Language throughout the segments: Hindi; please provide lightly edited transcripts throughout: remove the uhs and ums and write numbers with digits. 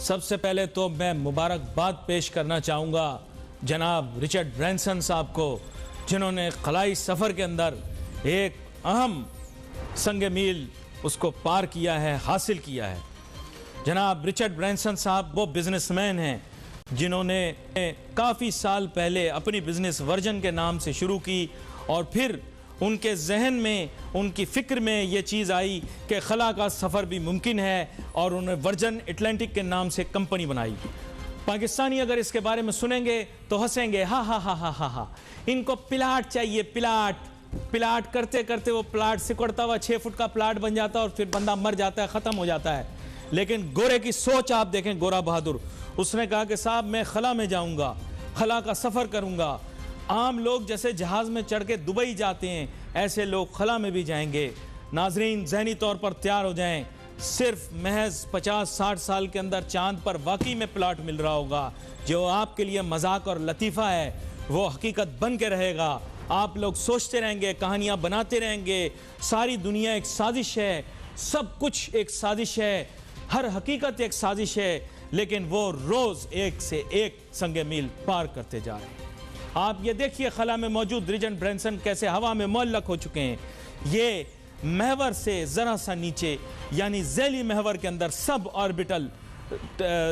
सबसे पहले तो मैं मुबारकबाद पेश करना चाहूँगा जनाब रिचर्ड ब्रैंसन साहब को, जिन्होंने खलाई सफ़र के अंदर एक अहम संग मील उसको पार किया है, हासिल किया है। जनाब रिचर्ड ब्रैंसन साहब वो बिजनेसमैन हैं जिन्होंने काफ़ी साल पहले अपनी बिजनेस वर्जन के नाम से शुरू की और फिर उनके जहन में, उनकी फ़िक्र में ये चीज़ आई कि खला का सफ़र भी मुमकिन है और उन्होंने वर्जन अटलांटिक के नाम से कंपनी बनाई। पाकिस्तानी अगर इसके बारे में सुनेंगे तो हंसेंगे, हा हा हा हा हा हा, इनको प्लाट चाहिए, प्लाट करते करते वो प्लाट सिकुड़ता हुआ 6 फुट का प्लाट बन जाता है और फिर बंदा मर जाता है, ख़त्म हो जाता है। लेकिन गोरे की सोच आप देखें, गोरा बहादुर, उसने कहा कि साहब मैं खला में जाऊंगा, खला का सफ़र करूंगा। आम लोग जैसे जहाज़ में चढ़ के दुबई जाते हैं, ऐसे लोग खला में भी जाएंगे। नाजरीन ज़हनी तौर पर तैयार हो जाएं, सिर्फ महज 50-60 साल के अंदर चांद पर वाकई में प्लाट मिल रहा होगा। जो आपके लिए मजाक और लतीफ़ा है वो हकीकत बन के रहेगा। आप लोग सोचते रहेंगे, कहानियाँ बनाते रहेंगे, सारी दुनिया एक साजिश है, सब कुछ एक साजिश है, हर हकीकत एक साजिश है, लेकिन वो रोज़ एक से एक संगे मील पार करते जा रहे हैं। आप ये देखिए खला में मौजूद रिचर्ड ब्रैंसन कैसे हवा में मुअल्लक हो चुके हैं। ये महवर से ज़रा सा नीचे यानी ज़ैली महवर के अंदर सब ऑर्बिटल,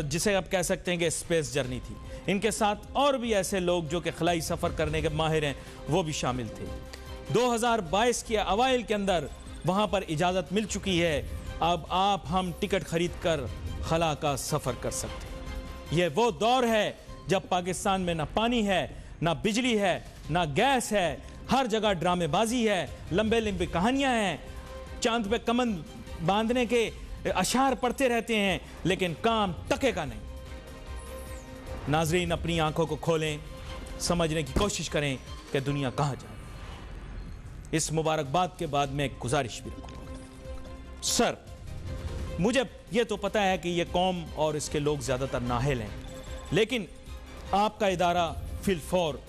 जिसे आप कह सकते हैं कि स्पेस जर्नी थी। इनके साथ और भी ऐसे लोग जो कि खलाई सफ़र करने के माहिर हैं वो भी शामिल थे। 2022 के अवाइल के अंदर वहाँ पर इजाज़त मिल चुकी है। अब आप हम टिकट ख़रीद कर खला का सफ़र कर सकते हैं। ये वो दौर है जब पाकिस्तान में ना पानी है, ना बिजली है, ना गैस है, हर जगह ड्रामेबाजी है, लंबे लंबी कहानियां हैं, चांद पे कमन बांधने के अशार पढ़ते रहते हैं, लेकिन काम टके का नहीं। नाजरीन अपनी आंखों को खोलें, समझने की कोशिश करें कि दुनिया कहाँ जा रही है। इस मुबारकबाद के बाद मैं एक गुजारिश भी रखूँगा। सर, मुझे ये तो पता है कि ये कौम और इसके लोग ज़्यादातर नाअहल हैं, लेकिन आपका इदारा फिलफौर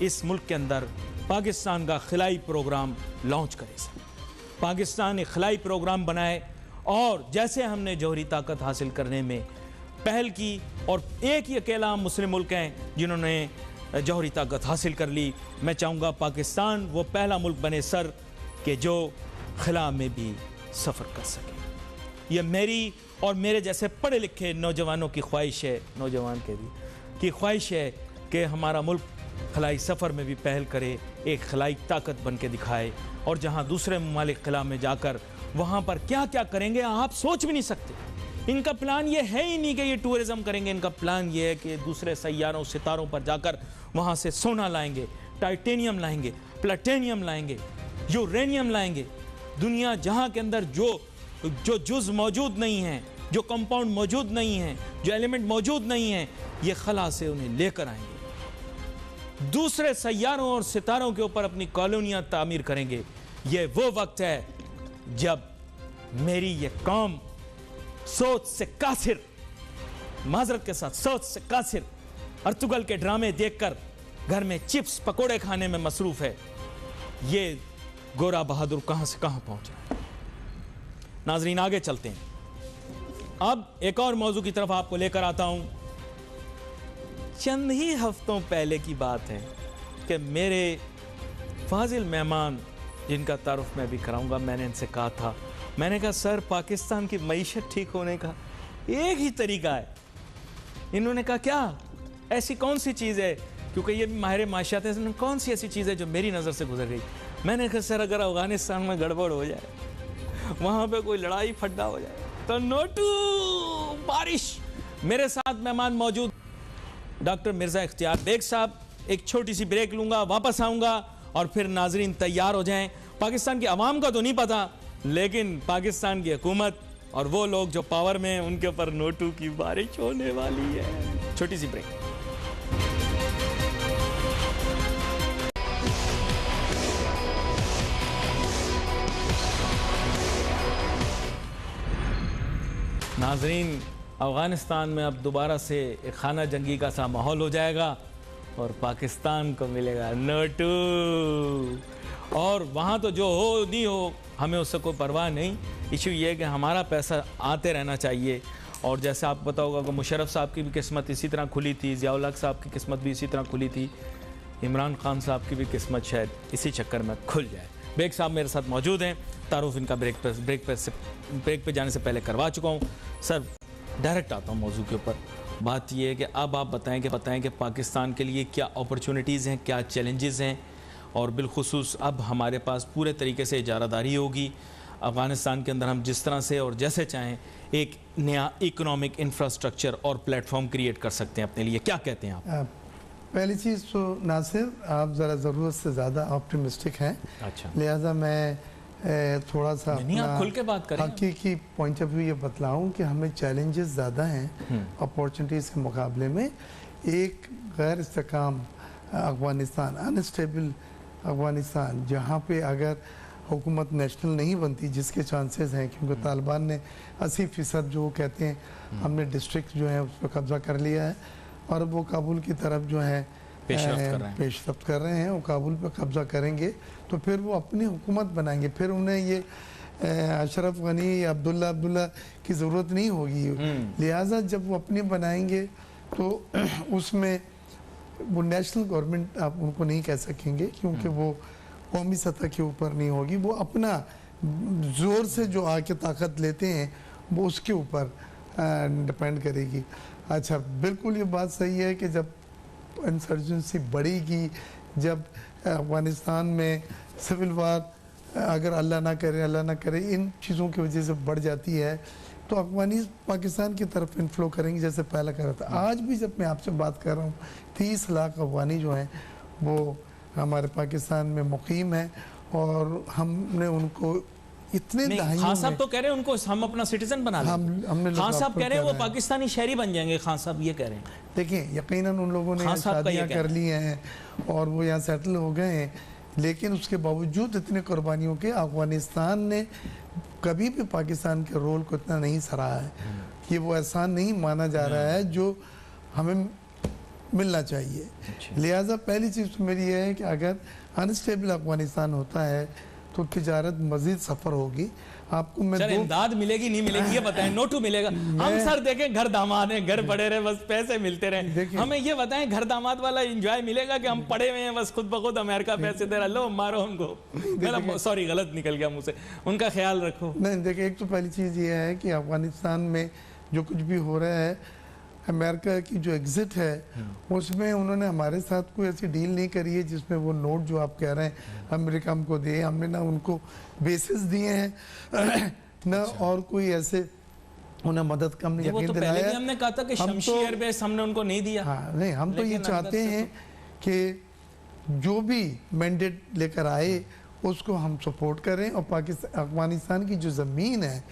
इस मुल्क के अंदर पाकिस्तान का खिलाई प्रोग्राम लॉन्च करे। सर, पाकिस्तान एक खिलाई प्रोग्राम बनाए और जैसे हमने जौहरी ताकत हासिल करने में पहल की और एक ही अकेला मुस्लिम मुल्क हैं जिन्होंने जौहरी ताकत हासिल कर ली, मैं चाहूँगा पाकिस्तान वो पहला मुल्क बने सर कि जो खिला में भी सफ़र कर सके। ये मेरी और मेरे जैसे पढ़े लिखे नौजवानों की ख्वाहिश है, नौजवान के भी की ख्वाहिश है कि हमारा मुल्क खलाई सफ़र में भी पहल करे, एक खलाई ताकत बन के दिखाए और जहाँ दूसरे ममालिक खला में जाकर वहाँ पर क्या क्या करेंगे आप सोच भी नहीं सकते। इनका प्लान ये है ही नहीं कि ये टूरिज़म करेंगे, इनका प्लान ये है कि दूसरे सैयारों सितारों पर जाकर वहाँ से सोना लाएंगे, टाइटेनियम लाएंगे, प्लेटिनियम लाएंगे, यूरेनियम लाएंगे। दुनिया जहाँ के अंदर जो जुज़ मौजूद नहीं हैं, जो कंपाउंड मौजूद नहीं हैं, जो एलिमेंट मौजूद नहीं हैं, ये खला से उन्हें लेकर आएंगे, दूसरे सैयारों और सितारों के ऊपर अपनी कॉलोनियां तामीर करेंगे। ये वो वक्त है जब मेरी ये कौम सोच से कासिर, माजरत के साथ सोच से कासिर अर्तुगल के ड्रामे देखकर घर में चिप्स पकोड़े खाने में मसरूफ है। ये गोरा बहादुर कहां से कहां पहुंचा। नाजरीन आगे चलते हैं। अब एक और मौजू की तरफ आपको लेकर आता हूं। चंद ही हफ्तों पहले की बात है कि मेरे फाजिल मेहमान, जिनका तारुफ मैं भी कराऊंगा, मैंने इनसे कहा था, मैंने कहा सर पाकिस्तान की मईशत ठीक होने का एक ही तरीका है। इन्होंने कहा क्या, ऐसी कौन सी चीज़ है, क्योंकि ये भी माहिर माशियात है, कौन सी ऐसी चीज़ है जो मेरी नज़र से गुजर गई। मैंने कहा सर अगर अफगानिस्तान में गड़बड़ हो जाए, वहाँ पे कोई लड़ाई फड्डा हो जाए तो नोटू बारिश। मेरे साथ मेहमान मौजूद डॉक्टर मिर्ज़ा इख्तियार बेग साहब। एक छोटी सी ब्रेक लूँगा, वापस आऊँगा और फिर नाजरीन तैयार हो जाएं। पाकिस्तान की आवाम का तो नहीं पता, लेकिन पाकिस्तान की हुकूमत और वो लोग जो पावर में हैं उनके ऊपर नोटू की बारिश होने वाली है। छोटी सी ब्रेक। नाजरीन अफ़गानिस्तान में अब दोबारा से एक खाना जंगी का सा माहौल हो जाएगा और पाकिस्तान को मिलेगा नोटू। और वहाँ तो जो हो नहीं हो हमें उससे कोई परवाह नहीं। इशू ये है कि हमारा पैसा आते रहना चाहिए और जैसे आपको पता होगा कि मुशर्रफ साहब की भी किस्मत इसी तरह खुली थी, ज़िया-उल हक साहब की किस्मत भी इसी तरह खुली थी, इमरान खान साहब की भी किस्मत शायद इसी चक्कर में खुल जाए। बेग साहब मेरे साथ मौजूद हैं, तारुफ इनका ब्रेक पे जाने से पहले करवा चुका हूँ। सर डायरेक्ट आता हूँ मौजू के ऊपर। बात ये है कि अब आप बताएं कि पाकिस्तान के लिए क्या अपॉर्चुनिटीज़ हैं, क्या चैलेंजेस हैं, और बिलखुसूस अब हमारे पास पूरे तरीके से इजारादारी होगी अफ़गानिस्तान के अंदर। हम जिस तरह से और जैसे चाहें एक नया इकोनॉमिक इंफ्रास्ट्रक्चर और प्लेटफॉर्म क्रिएट कर सकते हैं अपने लिए, क्या कहते हैं आप? पहली चीज़ तो नासिर, आप ज़रा ज़रूरत से ज़्यादा ऑप्टिमिस्टिक हैं। अच्छा, लिहाजा मैं थोड़ा सा आप खुल के बात करें। हकीकी पॉइंट ऑफ व्यू ये बतलाऊं कि हमें चैलेंजेस ज़्यादा हैं अपॉर्चुनिटीज़ के मुकाबले में। एक गैर इस्तेकाम अफ़गानिस्तान, अनस्टेबल अफ़गानिस्तान, जहाँ पे अगर हुकूमत नेशनल नहीं बनती, जिसके चांसेस हैं, क्योंकि तालिबान ने 80% जो कहते हैं हमने डिस्ट्रिक्ट जो है उस पर कब्ज़ा कर लिया है और वो काबुल की तरफ जो है पेशरफ्त कर रहे हैं। वो काबुल पे कब्ज़ा करेंगे तो फिर वो अपनी हुकूमत बनाएंगे, फिर उन्हें ये अशरफ गनी अब्दुल्ला की ज़रूरत नहीं होगी। लिहाजा जब वो अपनी बनाएंगे तो उसमें वो नेशनल गवर्नमेंट आप उनको नहीं कह सकेंगे, क्योंकि वो कौमी सतह के ऊपर नहीं होगी। वो अपना ज़ोर से जो आके ताकत लेते हैं वो उसके ऊपर डिपेंड करेगी। अच्छा, बिल्कुल ये बात सही है कि जब इंसर्जेंसी बढ़ेगी, जब अफ़गानिस्तान में सिविल वार अगर अल्लाह ना करे इन चीज़ों की वजह से बढ़ जाती है, तो अफ़गानी पाकिस्तान की तरफ इन्फ्लो करेंगे जैसे पहले कर रहा था। आज भी जब मैं आपसे बात कर रहा हूँ 30 लाख अफ़गानी जो हैं वो हमारे पाकिस्तान में मुकीम है और हमने उनको इतने खान साहब तो कह रहे हैं उनको हम अपना सिटीजन बना लेंगे। खान साहब कह रहे हैं वो पाकिस्तानी शहरी बन जाएंगे। खान साहब ये कह रहे हैं। देखिए, यकीनन उन लोगों ने शादियाँ कर ली हैं और वो यहाँ सेटल हो गए हैं, लेकिन उसके बावजूद इतने कुर्बानियों के अफ़गानिस्तान ने कभी भी पाकिस्तान के रोल को इतना नहीं सराहा है। ये वो एहसान नहीं माना जा रहा है जो हमें मिलना चाहिए। लिहाजा पहली चीज़ तो मेरी ये है कि अगर अनस्टेबल अफ़गानिस्तान होता है तो तिजारत मजीद सफ़र होगी। आपको मैं इमदाद मिलेगी नहीं मिलेगी ये बताएं, नोटू मिलेगा? हम सर देखें घर दामाद हैं, घर पड़े रहे, बस पैसे मिलते रहे। हमें ये बताएं घर दामाद वाला एंजॉय मिलेगा कि हम पड़े हुए हैं बस खुद ब खुद अमेरिका पैसे दे रहा, लो मारो उनको। सॉरी गलत निकल गया मुझसे, उनका ख्याल रखो। नहीं, देखिए, एक तो पहली चीज़ ये है कि अफ़गानिस्तान में जो कुछ भी हो रहा है, अमेरिका की जो एग्ज़िट है उसमें उन्होंने हमारे साथ कोई ऐसी डील नहीं करी है जिसमें वो नोट जो आप कह रहे हैं अमेरिका हमको दे। हमने ना उनको बेसिस दिए हैं ना और कोई ऐसे उन्हें मदद कम नहीं यकीन दिलाया। हमने कहा था कि शमशी एयरबेस हमने उनको नहीं दिया। हाँ, नहीं, हम तो ये चाहते हैं कि जो भी मैंडेट लेकर आए उसको हम सपोर्ट करें और अफ़गानिस्तान की जो ज़मीन है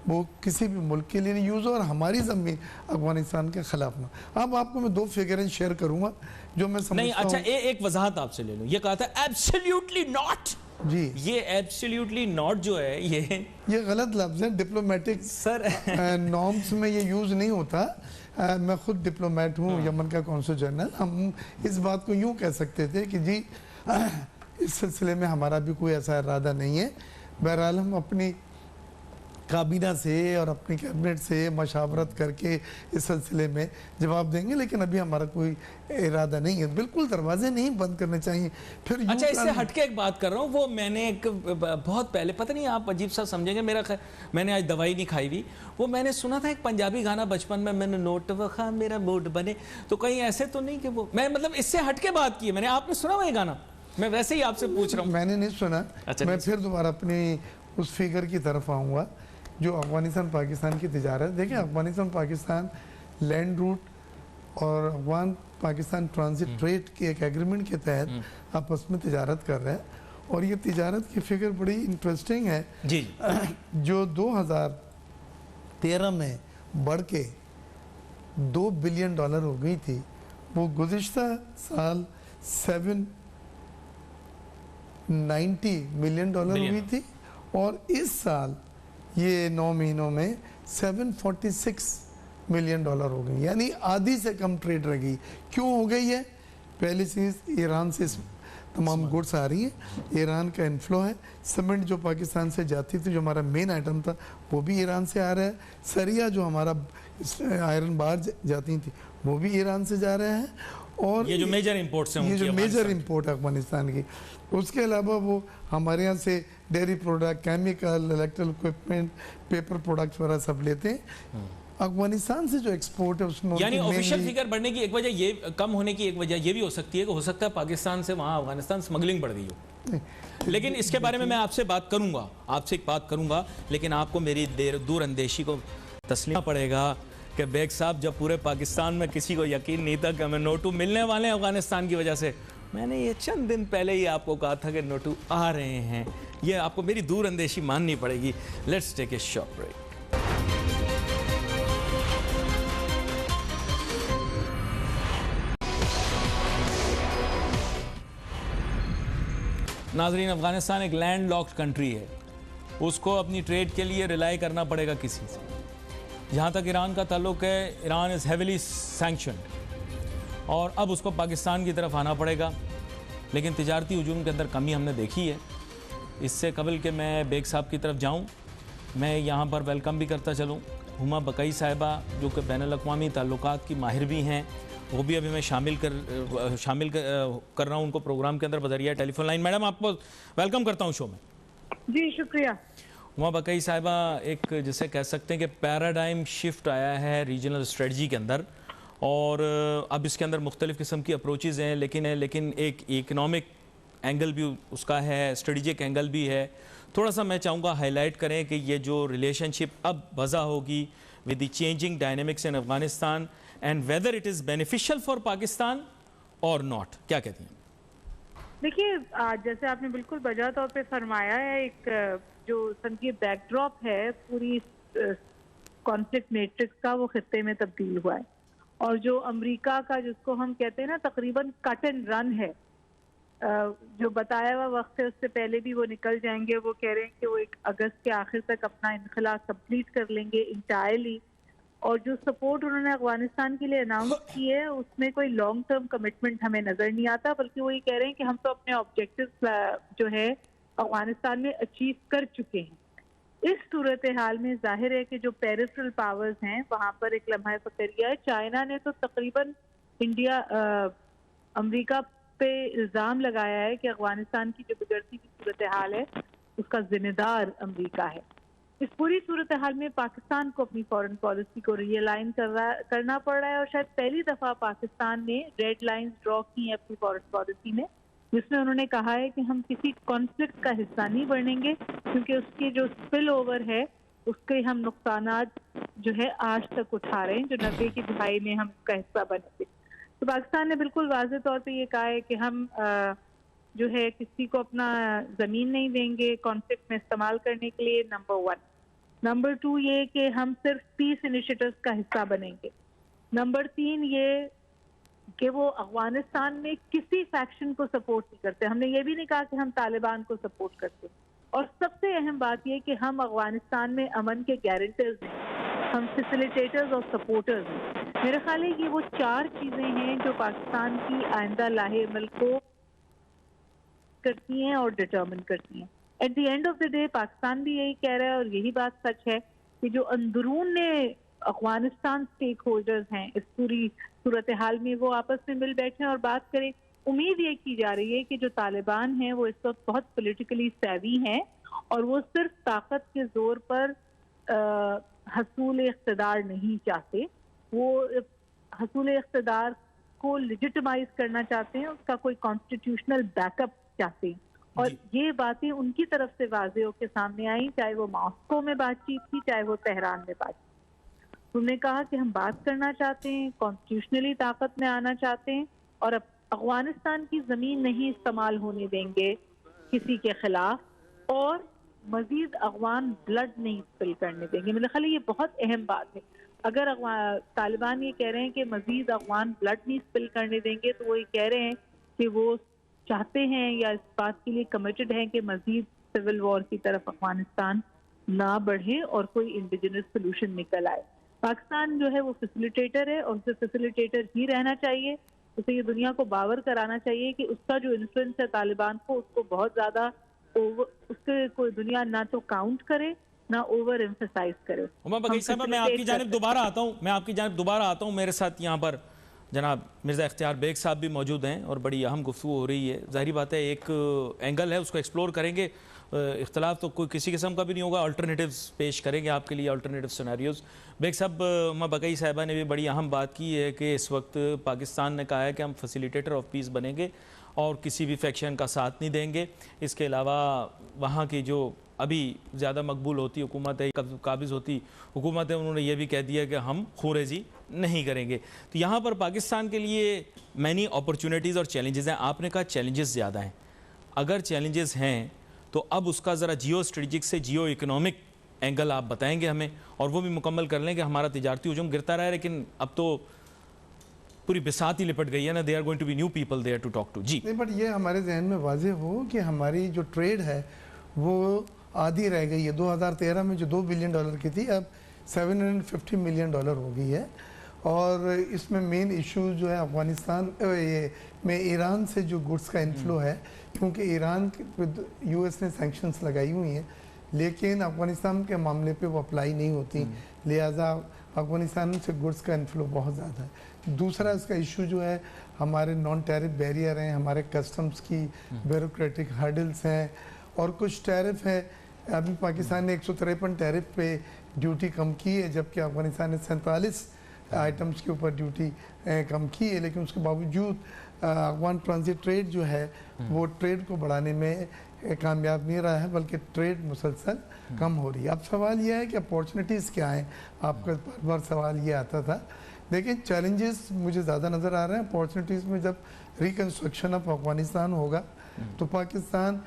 वो किसी भी मुल्क के लिए नहीं यूज़ हो और हमारी ज़मीन अफ़गानिस्तान के खिलाफ ना। अब आपको मैं 2 फिगरें शेयर करूंगा जो मैं समझता हूं। नहीं, अच्छा, एक वजाहत आपसे ले लो। ये कहा था एब्सोल्युटली नॉट। जी, ये एब्सोल्युटली नॉट जो है ये गलत लफ्ज़ है। डिप्लोमेटिक सर नॉर्म्स में ये यूज़ नहीं होता। मैं खुद डिप्लोमेट हूँ, यमन का कौंसल जनरल। हम इस बात को यूँ कह सकते थे कि जी इस सिलसिले में हमारा भी कोई ऐसा इरादा नहीं है। बहरहाल हम अपनी काबीना से और अपनी कैबिनेट से मशावरत करके इस सिलसिले में जवाब देंगे, लेकिन अभी हमारा कोई इरादा नहीं है। बिल्कुल दरवाजे नहीं बंद करने चाहिए। फिर अच्छा, इससे हटके एक बात कर रहा हूँ। वो मैंने एक बहुत पहले, पता नहीं आप अजीब सा समझेंगे, मैंने आज दवाई नहीं खाई हुई, वो मैंने सुना था एक पंजाबी गाना बचपन में, मैंने नोट वखा मेरा मूड बने। तो कहीं ऐसे तो नहीं कि वो मैं मतलब इससे हटके बात की है मैंने। आपने सुना वो ये गाना? मैं वैसे ही आपसे पूछ रहा हूँ। मैंने नहीं सुना। अच्छा, मैं फिर दोबारा अपनी उस फिगर की तरफ आऊँगा जो अफ़गानिस्तान पाकिस्तान की तिजारत। देखिए, अफ़गानिस्तान पाकिस्तान लैंड रूट और अफ़गान पाकिस्तान ट्रांजिट ट्रेड के एक एग्रीमेंट के तहत आपस में तिजारत कर रहे हैं और ये तिजारत की फिगर बड़ी इंटरेस्टिंग है जी। जो 2013 में बढ़ के $2 बिलियन हो गई थी, वो गुज़िश्ता साल $790 मिलियन हो गई थी और इस साल ये 9 महीनों में 746 मिलियन हो गई, यानी आधी से कम ट्रेड रह गई। क्यों हो गई है? पहली चीज़ ईरान से तमाम गुड्स आ रही है। ईरान का इन्फ्लो है। सीमेंट जो पाकिस्तान से जाती थी, जो हमारा मेन आइटम था, वो भी ईरान से आ रहा है। सरिया जो हमारा आयरन बार जाती थी, वो भी ईरान से जा रहा है। और ये जो मेजर इंपोर्ट्स हैं, ये जो मेजर इंपोर्ट है अफगानिस्तान की। उसके अलावा वो हमारे यहाँ से dairy product, chemical, electrical equipment, paper products वगैरह सब लेते हैं। अफगानिस्तान से जो एक्सपोर्ट है उसमें यानी ऑफिशियल फिगर बढ़ने की एक वजह, ये कम होने की एक वजह ये भी हो सकती है कि हो सकता है पाकिस्तान से वहाँ अफगानिस्तान स्मगलिंग बढ़ गई हो। लेकिन इसके बारे में मैं आपसे बात करूंगा, आपसे एक बात करूंगा, लेकिन आपको मेरी दूर अंदेशी को तस्लीम पड़ेगा कि बेग साहब, जब पूरे पाकिस्तान में किसी को यकीन नहीं था कि हमें नोटू मिलने वाले हैं अफगानिस्तान की वजह से, मैंने ये चंद दिन पहले ही आपको कहा था कि नोटू आ रहे हैं। ये आपको मेरी दूर अंदेशी माननी पड़ेगी। Let's take a short break. नाजरीन, अफगानिस्तान एक लैंड लॉक्ड कंट्री है। उसको अपनी ट्रेड के लिए रिलाई करना पड़ेगा किसी से। जहाँ तक ईरान का ताल्लुक है, ईरान इज़ हेविली सैंक्शनड और अब उसको पाकिस्तान की तरफ आना पड़ेगा। लेकिन तिजारती हजूम के अंदर कमी हमने देखी है। इससे कबल के मैं बेग साहब की तरफ जाऊँ, मैं यहाँ पर वेलकम भी करता चलूँ हुमा बकई साहिबा, जो कि बैनुल-अक़वामी ताल्लुकात की माहिर भी हैं। वो भी अभी मैं शामिल कर रहा हूँ उनको प्रोग्राम के अंदर बजरिया टेलीफोन लाइन। मैडम, आपको वेलकम करता हूँ शो में। जी शुक्रिया। हुमा बकई साहिबा, एक जिसे कह सकते हैं कि पैराडाइम शिफ्ट आया है रीजनल स्ट्रेटजी के अंदर, और अब इसके अंदर मुख्तलिफ़ किस्म की अप्रोचेज़ हैं, लेकिन एक इकनॉमिक एंगल भी उसका है, स्ट्रेटजिक एंगल भी है। थोड़ा सा मैं चाहूँगा हाईलाइट करें कि ये जो रिलेशनशिप अब वज़ा होगी with the changing dynamics in Afghanistan and whether it is beneficial for Pakistan और नॉट, क्या कहती हैं? देखिए, जैसे आपने बिल्कुल वजह तौर पे फरमाया है, एक जो संकीय बैकड्रॉप है पूरी कॉन्फ्लिक्ट मैट्रिक्स का, वो खित्ते में तब्दील हुआ है। और जो अमेरिका का, जिसको हम कहते हैं ना, तकरीबन कट एंड रन है, जो बताया हुआ वक्त है उससे पहले भी वो निकल जाएंगे। वो कह रहे हैं कि वो 1 अगस्त के आखिर तक अपना इनखला कंप्लीट कर लेंगे इंटायरली। और जो सपोर्ट उन्होंने अफगानिस्तान के लिए अनाउंस की है, उसमें कोई लॉन्ग टर्म कमिटमेंट हमें नजर नहीं आता, बल्कि वो ये कह रहे हैं कि हम तो अपने ऑब्जेक्टिव्स जो है अफगानिस्तान में अचीव कर चुके हैं। इस सूरत हाल में जाहिर है कि जो पेरिफेरल पावर्स हैं वहाँ पर एक लम्हा फकरिया है। चाइना ने तो तकरीबन अमेरिका पे इल्ज़ाम लगाया है कि अफगानिस्तान की जो बिगड़ती हुई सूरत हाल है उसका जिम्मेदार अमेरिका है। इस पूरी सूरत हाल में पाकिस्तान को अपनी फॉरेन पॉलिसी को रियलाइन करना पड़ रहा है, और शायद पहली दफ़ा पाकिस्तान ने रेड लाइंस ड्रॉ की हैं अपनी फॉरेन पॉलिसी में, जिसमें उन्होंने कहा है कि हम किसी कॉन्फ्लिक्ट का हिस्सा नहीं बनेंगे, क्योंकि उसके जो स्पिल ओवर है उसके हम नुकसानात जो है आज तक उठा रहे हैं, जो 90 की दिहाई में हम उसका हिस्सा बने थे। तो पाकिस्तान ने बिल्कुल वाज़ेह तौर पे ये कहा है कि हम जो है किसी को अपना ज़मीन नहीं देंगे कॉन्फ्लिक्ट में इस्तेमाल करने के लिए, नंबर 1। नंबर 2 ये कि हम सिर्फ पीस इनिशिएटिव्स का हिस्सा बनेंगे। नंबर 3 ये कि वो अफगानिस्तान में किसी फैक्शन को सपोर्ट नहीं करते। हमने ये भी नहीं कहा कि हम तालिबान को सपोर्ट करते। और सबसे अहम बात ये कि हम अफगानिस्तान में अमन के गारंटर्स हैं, हम फैसिलिटेटर्स और सपोर्टर्स हैं। मेरे ख्याल है ये वो 4 चीज़ें हैं जो पाकिस्तान की आइंदा लाहे-ए-अमल को करती हैं और डिटर्मिन करती हैं। At the end of the day Pakistan भी यही कह रहा है, और यही बात सच है कि जो अंदरून अफगानिस्तान स्टेक होल्डर्स हैं इस पूरी सूरत हाल में, वो आपस में मिल बैठे और बात करें। उम्मीद ये की जा रही है कि जो तालिबान हैं वो इस वक्त बहुत पॉलिटिकली सैवी हैं, और वो सिर्फ ताकत के जोर पर हसूल इख्तिदार नहीं चाहते, वो हसूल इख्तिदार को लेजिटिमाइज करना चाहते हैं, उसका कोई कॉन्स्टिट्यूशनल बैकअप चाहते हैं। और ये बातें उनकी तरफ से वाज़ेह होकर सामने आई, चाहे वो मॉस्को में बातचीत थी, चाहे वो तेहरान में बातचीत। उन्होंने कहा कि हम बात करना चाहते हैं, कॉन्स्टिट्यूशनली ताकत में आना चाहते हैं, और अब अफगानिस्तान की ज़मीन नहीं इस्तेमाल होने देंगे किसी के खिलाफ, और मजीद अफगान ब्लड नहीं स्पिल करने देंगे। मेरे ख्याल ये बहुत अहम बात है। अगर तालिबान ये कह रहे हैं कि मजीद अफगान ब्लड नहीं स्पिल करने देंगे, तो वो ये कह रहे हैं कि वो चाहते हैं या इस बात के लिए कमिटेड हैं कि मजीद सिविल वॉर की तरफ अफगानिस्तान ना बढ़े और कोई इंडिजिनस सोल्यूशन निकल आए। पाकिस्तान जो है वो फैसिलिटेटर है, और उसे फैसिलिटेटर ही रहना चाहिए। उसे ये दुनिया को बावर कराना चाहिए कि उसका जो इन्फ्लुएंस है तालिबान को, उसको बहुत ज्यादा उसके कोई दुनिया ना तो काउंट करे ना ओवर एम्फसाइज करे। उमा बगई साहब, मैं आपकी जानिब दोबारा आता हूँ। मेरे साथ यहाँ पर जनाब मिर्ज़ा इख्तियार बेग साहब भी मौजूद हैं और बड़ी अहम गुफ्तगू हो रही है। ज़ाहिर बात है एक एंगल है, उसको एक्सप्लोर करेंगे। इख्तलाफ तो कोई किसी किस्म का भी नहीं होगा, अल्टरनेटिव्स पेश करेंगे आपके लिए, अल्टरनेटिव सिनेरियोज़। बेग साहब, उमा बगई साहिबा ने भी बड़ी अहम बात की है कि इस वक्त पाकिस्तान ने कहा है कि हम फैसिलिटेटर ऑफ पीस बनेंगे और किसी भी फैक्शन का साथ नहीं देंगे। इसके अलावा वहाँ की जो अभी ज़्यादा मकबूल होती हुकूमत है, काबिज़ होती हुकूमत है, उन्होंने ये भी कह दिया कि हम खूरेजी नहीं करेंगे। तो यहाँ पर पाकिस्तान के लिए मैनी अपॉर्चुनिटीज़ और चैलेंजेस हैं। आपने कहा चैलेंजेस ज़्यादा हैं, अगर चैलेंजेस हैं तो अब उसका ज़रा जियो स्ट्रेटजिक से जियो इकोनॉमिक एंगल आप बताएंगे हमें, और वो भी मुकम्मल कर लें कि हमारा तिजारती हुजूम गिरता रहा है, लेकिन अब तो पूरी बिसात ही लिपट गई है ना। They are going to be new people there to talk to. जी नहीं, बट ये हमारे जहन में वाज़ेह हो कि हमारी जो ट्रेड है वो आधी रह गई है। 2013 में जो $2 बिलियन की थी, अब $750 मिलियन हो गई है। और इसमें मेन इशू जो है अफ़गानिस्तान में ईरान से जो गुड्स का इन्फ्लो है, क्योंकि ईरान यूएस ने सैंक्शंस लगाई हुई हैं, लेकिन अफ़गानिस्तान के मामले पे वो अप्लाई नहीं होती, लिहाजा अफ़गानिस्तान से गुड्स का इन्फ्लो बहुत ज़्यादा है। दूसरा इसका इशू जो है हमारे नॉन टैरिफ बैरियर हैं, हमारे कस्टम्स की ब्यूरोक्रेटिक हर्डल्स हैं, और कुछ टैरिफ है। अभी पाकिस्तान ने 153 टैरिफ पे ड्यूटी कम की है, जबकि अफ़गानिस्तान ने 47 आइटम्स के ऊपर ड्यूटी कम की है, लेकिन उसके बावजूद अफगान ट्रांजिट ट्रेड जो है वो ट्रेड को बढ़ाने में कामयाब नहीं रहा है, बल्कि ट्रेड मुसलसल कम हो रही है। अब सवाल यह है कि अपॉर्चुनिटीज़ क्या हैं, आपका बार बार सवाल ये आता था। लेकिन चैलेंजेस मुझे ज़्यादा नज़र आ रहे हैं। अपॉर्चुनिटीज़ में जब रिकन्स्ट्रक्शन ऑफ अफगानिस्तान होगा तो Pakistan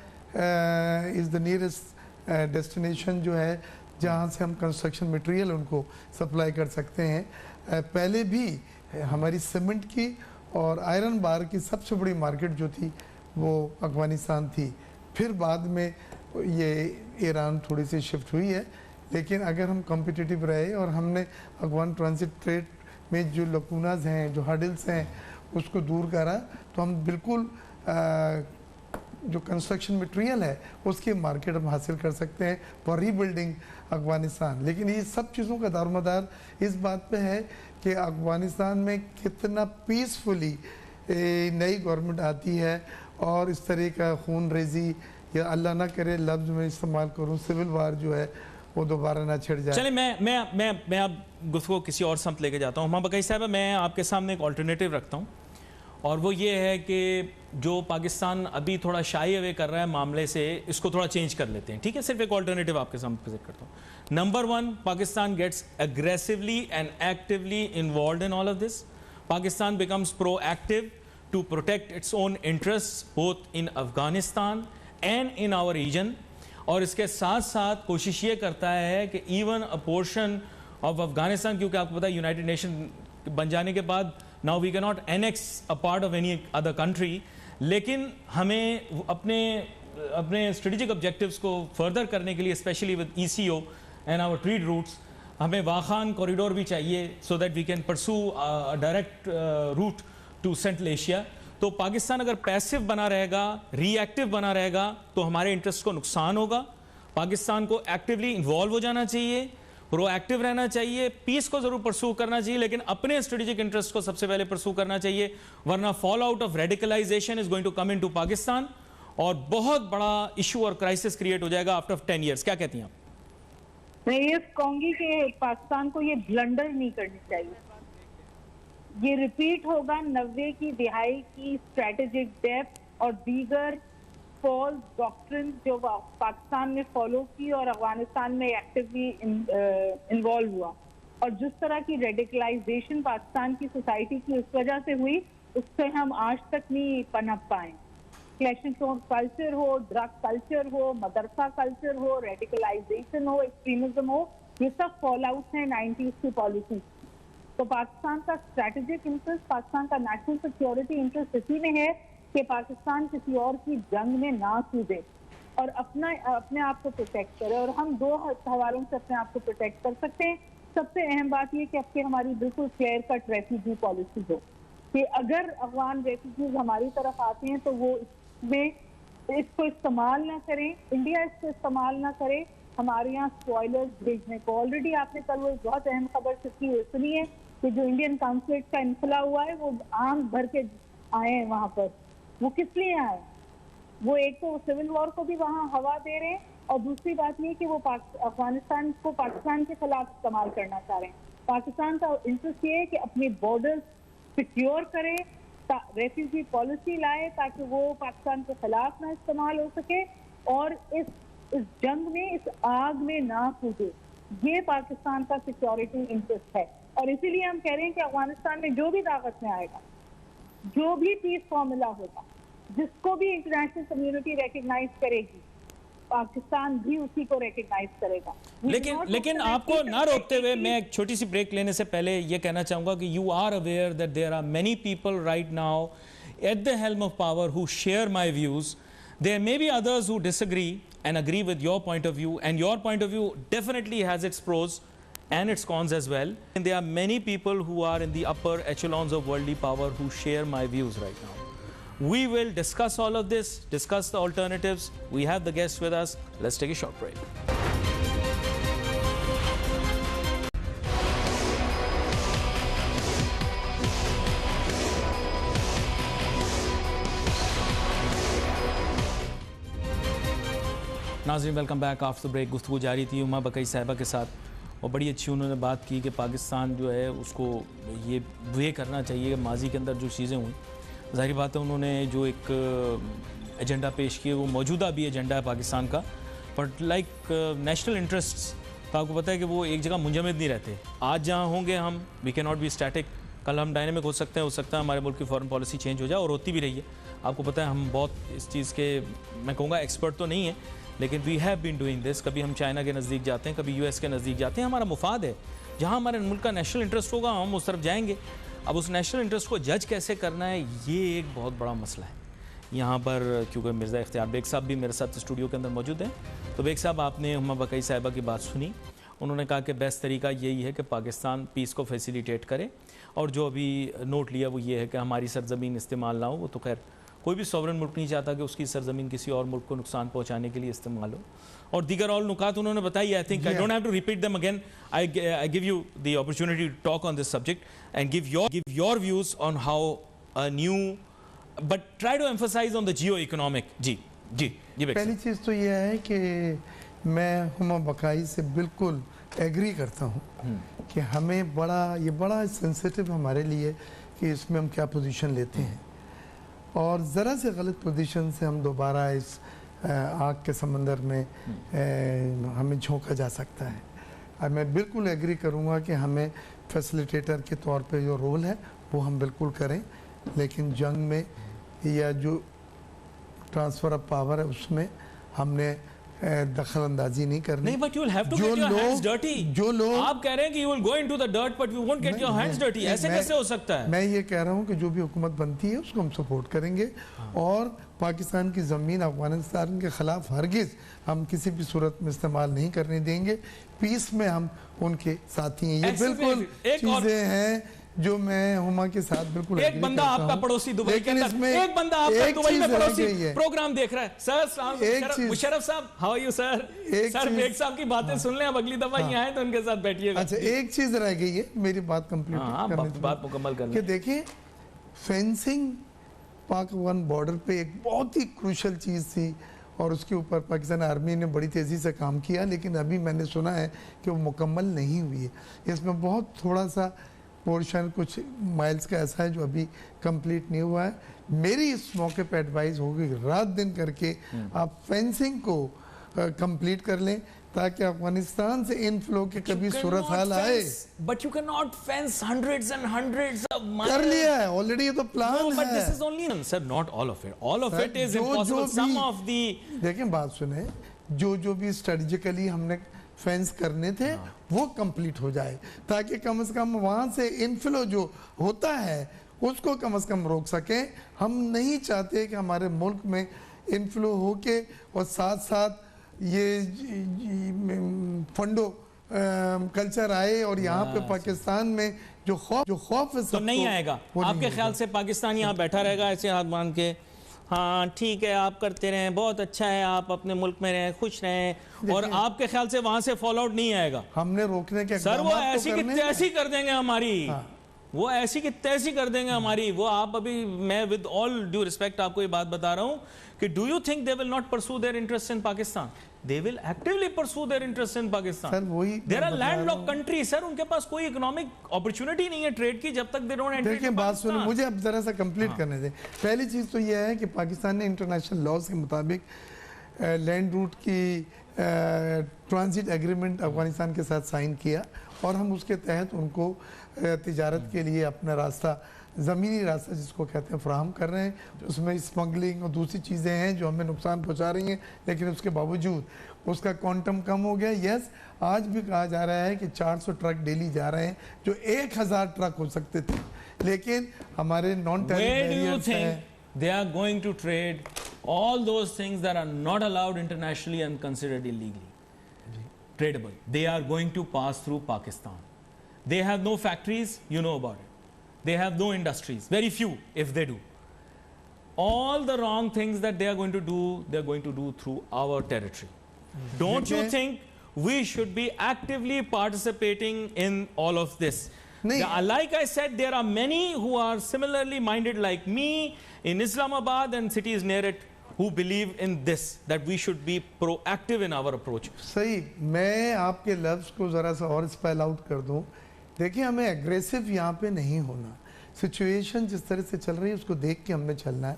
is the nearest destination जो है जहाँ से हम कंस्ट्रक्शन मटेरियल उनको सप्लाई कर सकते हैं। पहले भी हमारी सीमेंट की और आयरन बार की सबसे बड़ी मार्केट जो थी वो अफगानिस्तान थी, फिर बाद में ये ईरान थोड़ी सी शिफ्ट हुई है। लेकिन अगर हम कॉम्पिटिटिव रहे और हमने अफगान ट्रांजिट ट्रेड में जो लकूनाज हैं, जो हर्डल्स हैं, उसको दूर करा, तो हम बिल्कुल जो कंस्ट्रक्शन मटेरियल है उसकी मार्केट हम हासिल कर सकते हैं फॉर रीबिल्डिंग अफगानिस्तान। लेकिन ये सब चीज़ों का दारोमदार इस बात पे है कि अफगानिस्तान में कितना पीसफुली नई गवर्नमेंट आती है और इस तरह का खून रेजी या अल्लाह ना करे लफ्ज़ में इस्तेमाल करूँ, सिविल वार जो है वो दोबारा ना छिड़ जाए। चलिए मैं अब गुफ्तगू किसी और समत लेके जाता हूँ। बकई साहब, मैं आपके सामने एक ऑल्टरनेटिव रखता हूँ, और वो ये है कि जो पाकिस्तान अभी थोड़ा शाई अवे कर रहा है मामले से, इसको थोड़ा चेंज कर लेते हैं। ठीक है, सिर्फ एक ऑल्टरनेटिव आपके सामने प्रेजेंट करता हूँ। Number 1, Pakistan gets aggressively and actively involved in all of this. Pakistan becomes proactive to protect its own interests both in Afghanistan and in our region, और इसके साथ साथ कोशिश ये करता है कि even a portion of Afghanistan, क्योंकि आपको पता है यूनाइटेड नेशन बन जाने के बाद now we can not annex a part of any other country, लेकिन हमें अपने स्ट्रेटेजिक ऑब्जेक्टिव्स को फर्दर करने के लिए, specially with ECO and our trade routes, हमें वाखान कॉरिडोर भी चाहिए so that we can pursue direct route to Central Asia. तो पाकिस्तान अगर पैसिव बना रहेगा, रिएक्टिव बना रहेगा, तो हमारे इंटरेस्ट को नुकसान होगा। पाकिस्तान को एक्टिवली इन्वॉल्व हो जाना चाहिए, प्रोएक्टिव रहना चाहिए, पीस को जरूर परसू करना चाहिए, लेकिन अपने स्ट्रेटेजिक इंटरेस्ट को सबसे पहले परसू करना चाहिए, वरना fall out of radicalisation is going to come into Pakistan और बहुत बड़ा इशू और क्राइसिस क्रिएट हो जाएगा आफ्टर 10 इयर्स। क्या कहती हैं आप? मैं ये कहूंगी कि पाकिस्तान को ये ब्लंडर नहीं करनी चाहिए। ये रिपीट होगा 90 की दिहाई की स्ट्रेटेजिक डेप्थ और दीगर फॉल्स डॉक्ट्रिन जो पाकिस्तान ने फॉलो की और अफगानिस्तान में एक्टिवली इन्वॉल्व हुआ, और जिस तरह की रेडिकलाइजेशन पाकिस्तान की सोसाइटी की उस वजह से हुई, उससे हम आज तक नहीं पनप पाए। क्लैशिंग कल्चर हो, ड्रग कल्चर हो, मदरसा कल्चर हो, रेडिकलाइजेशन हो, एक्सट्रीमिज्म हो, ये सब फॉल आउट है 90s की पॉलिसी। तो पाकिस्तान का स्ट्रैटेजिक इंटरेस्ट, पाकिस्तान का नेशनल सिक्योरिटी इंटरेस्ट इसी में है कि पाकिस्तान किसी और की जंग में ना कूदे और अपने आप को प्रोटेक्ट करे, और हम 2 हवालों से अपने आप को प्रोटेक्ट कर सकते हैं। सबसे अहम बात यह कि अब हमारी बिल्कुल क्लियर कट रेफ्यूजी पॉलिसी हो कि अगर अफगान रेफ्यूजीज हमारी तरफ आते हैं तो वो इसको इस्तेमाल ना करें, इंडिया इसको इस्तेमाल ना करे हमारे यहाँ स्पॉयलर्स भेजने को। ऑलरेडी आपने कल वो बहुत अहम खबर सुनी है कि जो इंडियन काउंसलेट का इनखला हुआ है वो आम भर के आए हैं वहां पर। वो किस लिए आए? वो एक तो सिविल वॉर को भी वहां हवा दे रहे हैं, और दूसरी बात ये कि वो अफगानिस्तान को पाकिस्तान के खिलाफ इस्तेमाल करना चाह रहे हैं। पाकिस्तान का इंटरेस्ट ये है कि अपनी बॉर्डर सिक्योर करे, रेफ्यूजी पॉलिसी लाए ताकि वो पाकिस्तान के खिलाफ ना इस्तेमाल हो सके, और इस जंग में, इस आग में ना कूदे। ये पाकिस्तान का सिक्योरिटी इंटरेस्ट है, और इसीलिए हम कह रहे हैं कि अफगानिस्तान में जो भी दावत में आएगा, जो भी पीस फॉर्मूला होगा, जिसको भी इंटरनेशनल कम्युनिटी रिकॉग्नाइज करेगी, पाकिस्तान भी उसी को रिकॉग्नाइज करेगा। लेकिन आपको ना रोकते हुए मैं एक छोटी सी ब्रेक लेने से पहले ये कहना चाहूंगा कि you are aware that there are many people right now at the helm of power who share my views. There may be others who disagree and agree with your point of view, and your point of view definitely has its pros and its cons as well. And there are many people who are in the upper echelons of worldly power who share my views right now. We will discuss all of this, discuss the alternatives. We have the guests with us. Let's take a short break. नाज़रीन, वेलकम बैक। आफ्टर ब्रेक गुफ्तगू जारी थी उमा बकई साहिबा के साथ, और बड़ी अच्छी उन्होंने बात की कि पाकिस्तान जो है उसको ये करना चाहिए कि माजी के अंदर जो चीज़ें हुई, ज़ाहिर बात है उन्होंने जो एक एजेंडा पेश किया वो मौजूदा भी एजेंडा है पाकिस्तान का, बट लाइक नेशनल इंटरेस्ट्स तो आपको पता है कि वो एक जगह मुंजमद नहीं रहते। आज जहाँ होंगे हम, we can not be static, कल हम डायनेमिक हो सकते हैं, हमारे मुल्क की फॉरेन पॉलिसी चेंज हो जाए, और होती भी रही है। आपको पता है हम बहुत इस चीज़ के, मैं कहूँगा एक्सपर्ट तो नहीं है, लेकिन we have been doing this. कभी हम चाइना के नज़दीक जाते हैं, कभी यूएस के नज़दीक जाते हैं। हमारा मुफाद है, जहाँ हमारे मुल्क का नेशनल इंटरेस्ट होगा हम उस तरफ जाएंगे। अब उस नेशनल इंटरेस्ट को जज कैसे करना है, ये एक बहुत बड़ा मसला है यहाँ पर। क्योंकि मिर्ज़ा इख्तियार बेग साहब भी मेरे साथ स्टूडियो के अंदर मौजूद हैं। तो बेग साहब, आपने हुमा बकई साहिबा की बात सुनी। उन्होंने कहा कि बेस्ट तरीका यही है कि पाकिस्तान पीस को फैसिलिटेट करे, और जो अभी नोट लिया वो ये है कि हमारी सरजमीन इस्तेमाल ना हो। वो तो खैर कोई भी सॉवरेन मुल्क नहीं चाहता कि उसकी सरजमीन किसी और मुल्क को नुकसान पहुंचाने के लिए इस्तेमाल हो, और दीगर और नुकात उन्होंने बताई। I think I don't have to repeat them again. I give you the opportunity to talk on this subject and give your views on how a new, but try to emphasize on the geo economic. जी पहली चीज़ तो यह है कि मैं हुमा बकाई से बिल्कुल एग्री करता हूँ कि हमें ये बड़ा सेंसिटिव हमारे लिए कि इसमें हम क्या पोजीशन लेते हैं, और ज़रा से गलत पोजीशन से हम दोबारा इस आग के समंदर में हमें झोंका जा सकता है। और मैं बिल्कुल एग्री करूँगा कि हमें फैसिलिटेटर के तौर पे जो रोल है वो हम बिल्कुल करें, लेकिन जंग में या जो ट्रांसफ़र ऑफ पावर है उसमें हमने दखल अंदाजी नहीं करनी। नहीं, but you will have to get your hands dirty. जो लोग आप कह रहे हैं कि you will go into the dirt but you won't get your hands dirty. ऐसे कैसे हो सकता है? मैं ये कह रहा हूँ कि जो भी हुकूमत बनती है उसको हम सपोर्ट करेंगे, और पाकिस्तान की ज़मीन अफगानिस्तान के ख़िलाफ़ हरगिज़ हम किसी भी सूरत में इस्तेमाल नहीं करने देंगे। पीस में हम उनके साथी हैं। ये बिल्कुल चीज़ें हैं जो मैं हुमा के साथ बिल्कुल एक बंदा आपका पड़ोसी दुबई के अंदर, एक बंदा आपका दुबई में पड़ोसी प्रोग्राम देख रहा है। सर मुशर्रफ साहब, how are you sir? Sir Baig साहब की बातें सुन लें, अब अगली दफा यहाँ आए तो उनके साथ बैठिएगा। अच्छा, एक चीज रह गई है, मेरी बात कंप्लीट बात मुकम्मल करनी। देखिए, फेंसिंग पाक अफगान बॉर्डर पे एक बहुत ही क्रूशल चीज थी, और उसके ऊपर पाकिस्तान आर्मी ने बड़ी तेज़ी से काम किया, लेकिन अभी मैंने सुना है कि वो मुकम्मल नहीं हुई है। इसमें बहुत थोड़ा सा पोर्शन कुछ माइल्स का ऐसा है जो अभी कंप्लीट नहीं हुआ है। मेरी इस मौके पे एडवाइस होगी रात दिन करके आप फेंसिंग को कंप्लीट कर लें, ताकि अफगानिस्तान से इनफ्लो के कभी सूरत हाल आए। But you can not fence hundreds and hundreds of miles. कर लिया है ऑलरेडी, ये तो प्लान है। But this is only sir, not all of it. All of it is impossible. Some of the, देखिए बात सुने, जो भी स्ट्रेटेजिकली हमने फेंस करने थे वो कंप्लीट हो जाए, ताकि कम से कम वहां से इनफ्लो जो होता है उसको कम से कम रोक सकें। हम नहीं चाहते कि हमारे मुल्क में इनफ्लो होके और साथ साथ ये फंडों कल्चर आए और यहाँ पे पाकिस्तान में जो खौफ है तो सबको, नहीं आएगा। वो नहीं आपके ख्याल से पाकिस्तान यहाँ बैठा रहेगा ऐसे हाथ बांध के, हाँ ठीक है आप करते रहें, बहुत अच्छा है, आप अपने मुल्क में रहें, खुश रहें, और आपके ख्याल से वहां से फॉल आउट नहीं आएगा? हमने रोकने के सर वो इक़दामात तो ऐसी की करने हैं। तैसी कर देंगे हमारी, हाँ। वो ऐसी की तैसी कर देंगे हमारी। वो आप अभी, मैं विद ऑल ड्यू रिस्पेक्ट आपको ये बात बता रहा हूं कि do you think they will not pursue their interest in Pakistan? They will actively pursue their interest in Pakistan. Sir वही they're are landlocked country sir, उनके पास कोई इकोनॉमिक अपॉर्चुनिटी नहीं है ट्रेड की जब तक दे डोंट एंटर। देखिए बात सुनो, मुझे अब जरा सा कंप्लीट करने दें। पहली चीज़ तो यह है कि पाकिस्तान ने इंटरनेशनल लॉज के मुताबिक लैंड रूट की ट्रांजिट एग्रीमेंट अफगानिस्तान के साथ साइन किया, और हम उसके तहत उनको तिजारत के लिए अपना रास्ता, ज़मीनी रास्ता जिसको कहते हैं, फराहम कर रहे हैं। उसमें स्मगलिंग और दूसरी चीज़ें हैं जो हमें नुकसान पहुंचा रही हैं, लेकिन उसके बावजूद उसका क्वांटम कम हो गया। यस, आज भी कहा जा रहा है कि 400 ट्रक डेली जा रहे हैं, जो 1000 ट्रक हो सकते थे, लेकिन हमारे non Where do you territorial think they are going to trade all those things that are not allowed internationally and considered illegally tradable? They are going to pass through Pakistan. They have no factories, you know about it. They have no industries, very few if they do. All the wrong things that they are going to do, they are going to do through our territory. Don't you think we should be actively participating in all of this? नहीं। Like I said, there are many who are similarly minded like me in Islamabad and cities near it who believe in this, that we should be proactive in our approach. सही। मैं आपके लफ्ज़ को ज़रा सा और स्पेल आउट कर दूं। देखिए, हमें एग्रेसिव यहाँ पे नहीं होना। सिचुएशन जिस तरह से चल रही है उसको देख के हमने चलना है।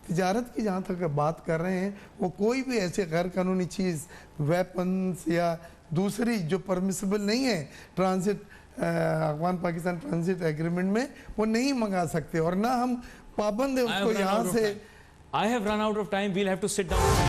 तिजारत की जहाँ तक बात कर रहे हैं, वो कोई भी ऐसे गैर कानूनी चीज़, वेपन्स या दूसरी जो परमिसिबल नहीं है transit Afghan Pakistan transit agreement में, वो नहीं मंगा सकते, और ना हम पाबंद है उसको यहाँ से। I have run out of time. We'll have to sit down.